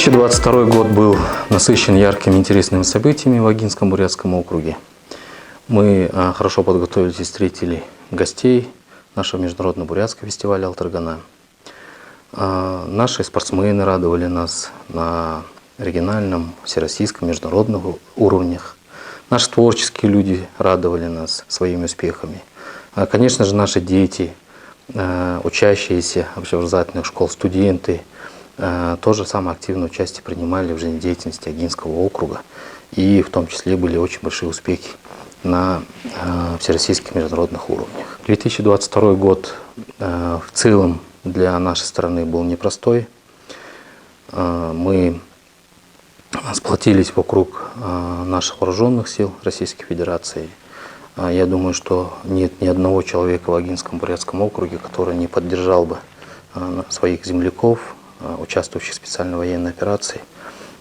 2022 год был насыщен яркими интересными событиями в Агинском Бурятском округе. Мы хорошо подготовились и встретили гостей нашего международного бурятского фестиваля «Алтаргана». Наши спортсмены радовали нас на региональном, всероссийском, международных уровнях. Наши творческие люди радовали нас своими успехами. Конечно же, наши дети, учащиеся общеобразовательных школ, студенты, тоже самое активное участие принимали в жизнедеятельности Агинского округа. И в том числе были очень большие успехи на всероссийских международных уровнях. 2022 год в целом для нашей страны был непростой. Мы сплотились вокруг наших вооруженных сил Российской Федерации. Я думаю, что нет ни одного человека в Агинском Бурятском округе, который не поддержал бы своих земляков, участвующих в специальной военной операции.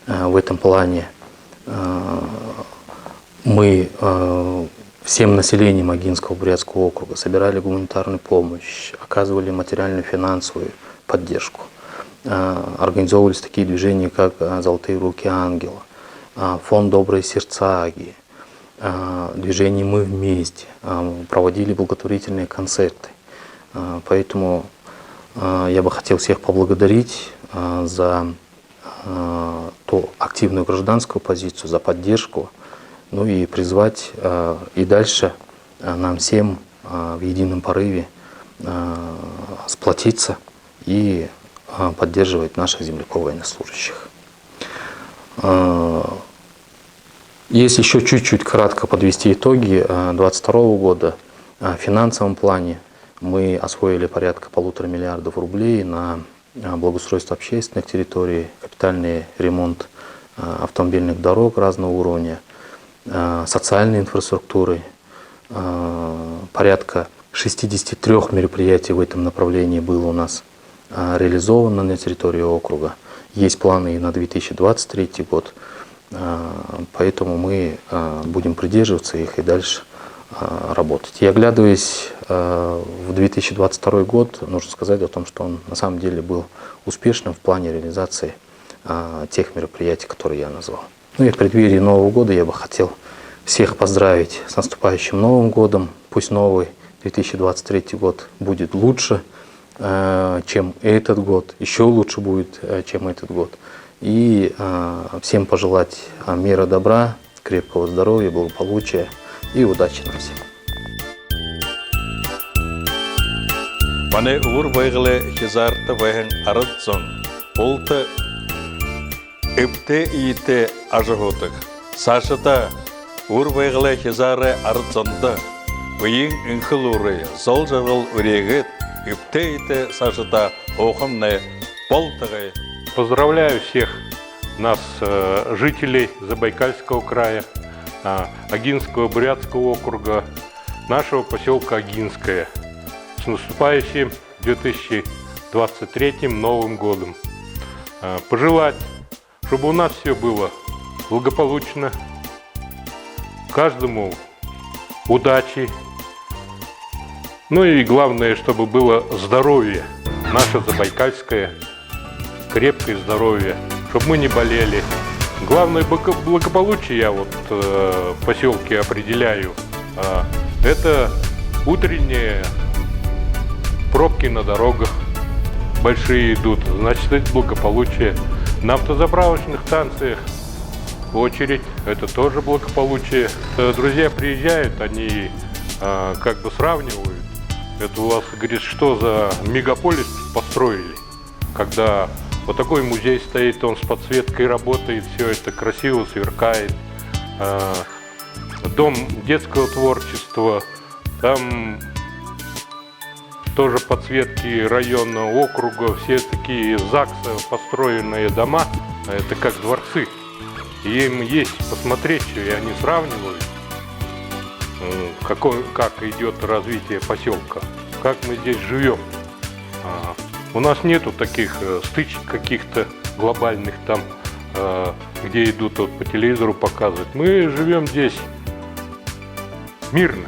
В этом плане мы всем населением Агинского Бурятского округа собирали гуманитарную помощь, оказывали материальную, финансовую поддержку. Организовывались такие движения, как «Золотые руки ангела», фонд «Добрые сердца Аги», движение «Мы вместе», проводили благотворительные концерты. Поэтому я бы хотел всех поблагодарить за ту активную гражданскую позицию, за поддержку, ну и призвать и дальше нам всем в едином порыве сплотиться и поддерживать наших земляков военнослужащих. Если еще чуть-чуть кратко подвести итоги 2022 года, в финансовом плане мы освоили порядка 1,5 миллиарда рублей на благоустройство общественных территорий, капитальный ремонт автомобильных дорог разного уровня, социальной инфраструктуры. Порядка 63 мероприятий в этом направлении было у нас реализовано на территории округа. Есть планы и на 2023 год, поэтому мы будем придерживаться их и дальше работать. И оглядываясь в 2022 год, нужно сказать о том, что он на самом деле был успешным в плане реализации тех мероприятий, которые я назвал. Ну и в преддверии Нового года я бы хотел всех поздравить с наступающим Новым годом. Пусть новый 2023 год будет лучше, чем этот год, еще лучше будет, чем этот год. И всем пожелать мира, добра, крепкого здоровья, благополучия и удачи нам всем. Мане ур байгылы хизарты вайын арыдзон. Олты эпте иете ажығотық. Сашыта ур байгылы хизары арыдзонды. Выйын үнхіл уры зол жағыл үрегіт. Эпте иете сашыта оқымны болтығы. Поздравляю всех нас, жителей Забайкальского края, Агинского Бурятского округа, нашего поселка Агинское, с наступающим 2023 Новым годом. Пожелать, чтобы у нас все было благополучно, каждому удачи, ну и главное, чтобы было здоровье, наше забайкальское, крепкое здоровье, чтобы мы не болели. Главное благополучие я вот в поселке определяю. Это утренние пробки на дорогах большие идут, значит это благополучие. На автозаправочных станциях очередь, это тоже благополучие. Друзья приезжают, они как бы сравнивают. Это у вас, говорит, что за мегаполис построили, когда вот такой музей стоит, он с подсветкой работает, все это красиво сверкает. Дом детского творчества, там тоже подсветки районного округа, все такие ЗАГСа, построенные дома, это как дворцы. И им есть посмотреть, и они сравнивают, как идет развитие поселка, как мы здесь живем. У нас нету таких стычек каких-то глобальных там, где идут вот по телевизору показывать. Мы живем здесь мирно.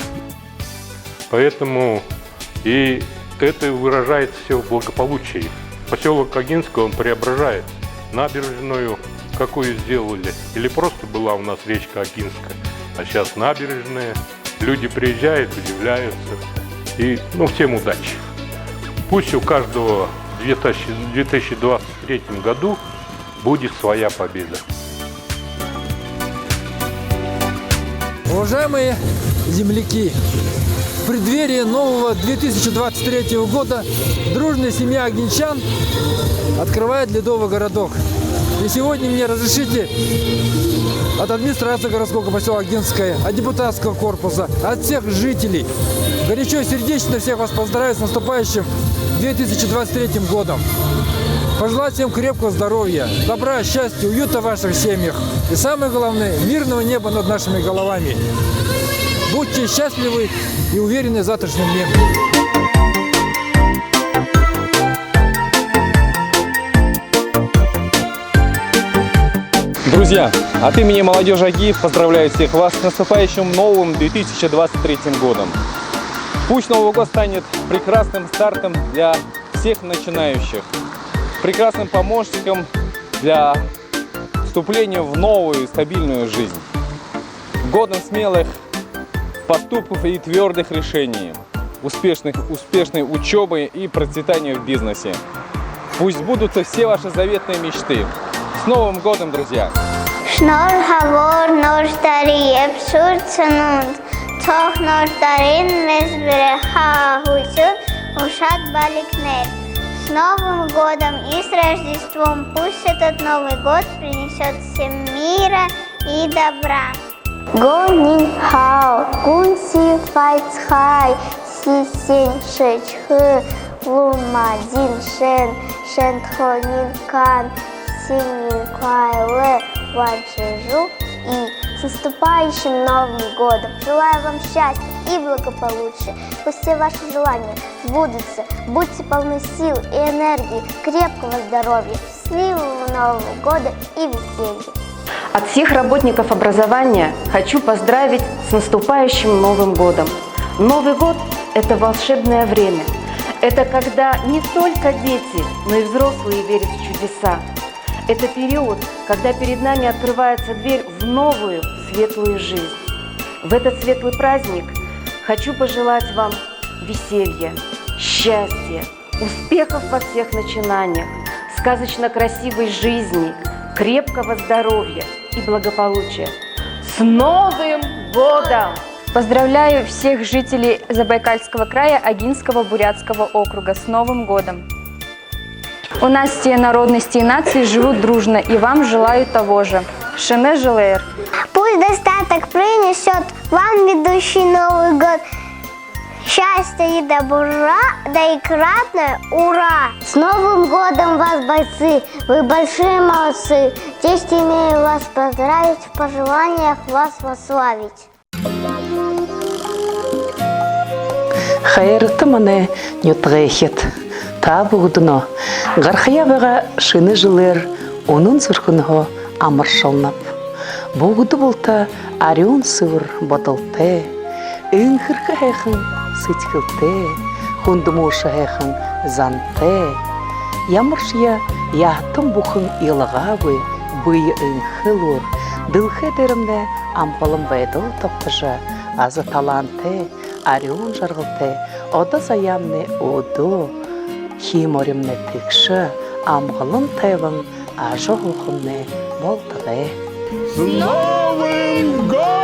Поэтому и это выражается все в благополучии. Поселок Агинского, он преображается. набережную, какую сделали, или просто была у нас речка Огинская, а сейчас набережная. Люди приезжают, удивляются, и всем удачи. Пусть у каждого в 2023 году будет своя победа. Уважаемые земляки, в преддверии нового 2023 года дружная семья огинчан открывает ледовый городок. И сегодня мне разрешите от администрации городского поселка Огинская, от депутатского корпуса, от всех жителей горячо и сердечно всех вас поздравить с наступающим 2023 годом. Пожелать всем крепкого здоровья, добра, счастья, уюта в ваших семьях. И самое главное, мирного неба над нашими головами. Будьте счастливы и уверены в завтрашнем дне. Друзья, от имени молодежи Агиев поздравляю всех вас с наступающим новым 2023 годом. Пусть Новый год станет прекрасным стартом для всех начинающих, прекрасным помощником для вступления в новую стабильную жизнь. Годом смелых поступков и твердых решений, успешной учебы и процветания в бизнесе. Пусть сбудутся все ваши заветные мечты. С Новым годом, друзья! Շնորհավոր նոր տարի եւ սուրբ ծնունդ, թող նոր տարին մեզ բերե խաղաղություն ու շատ բալիկներ. С Новым годом и с Рождеством! Пусть этот Новый год принесет всем мира и добра. Гонин хау, гунси файцхай, сисень шечхы, лумадин шен, шентхонин кан, синин кайлы, ванчжу. И с наступающим Новым годом! Желаю вам счастья и благополучия. Пусть все ваши желания сбудутся. Будьте полны сил и энергии, крепкого здоровья, счастливого Нового года и веселья. От всех работников образования хочу поздравить с наступающим Новым годом. Новый год – это волшебное время. Это когда не только дети, но и взрослые верят в чудеса. Это период, когда перед нами открывается дверь в новую светлую жизнь. В этот светлый праздник хочу пожелать вам веселья, счастья, успехов во всех начинаниях, сказочно красивой жизни, крепкого здоровья и благополучия. С Новым годом! Поздравляю всех жителей Забайкальского края, Огинского Бурятского округа с Новым годом! У нас все народности и нации живут дружно, и вам желаю того же. Шене Желейр. Пусть достаток принесет вам ведущий Новый год счастья и добра, да и кратное ура! С Новым годом вас, бойцы! Вы большие молодцы! Честь имею вас поздравить, в пожеланиях вас восславить. Хайрты мане нютрехет. Табы удыно. Гархаябыға шыны жылыр, оның зырхынығы амыршылнап. Бұғыды болта арион сывыр батылты, үңхіргі хэхын сытқылты, хундымушы хэхын занты. Ямыршия яhtым бұхын илығабы, бұйы үңхылыр, дылхы дәрімді амғылым байдыл тоқтыжы, азы таланты, арион жарғылты, ода заямны оду. Химоримне тикши, амғылын тайвың, ажы ғылқымне болтығы. С Новым годом!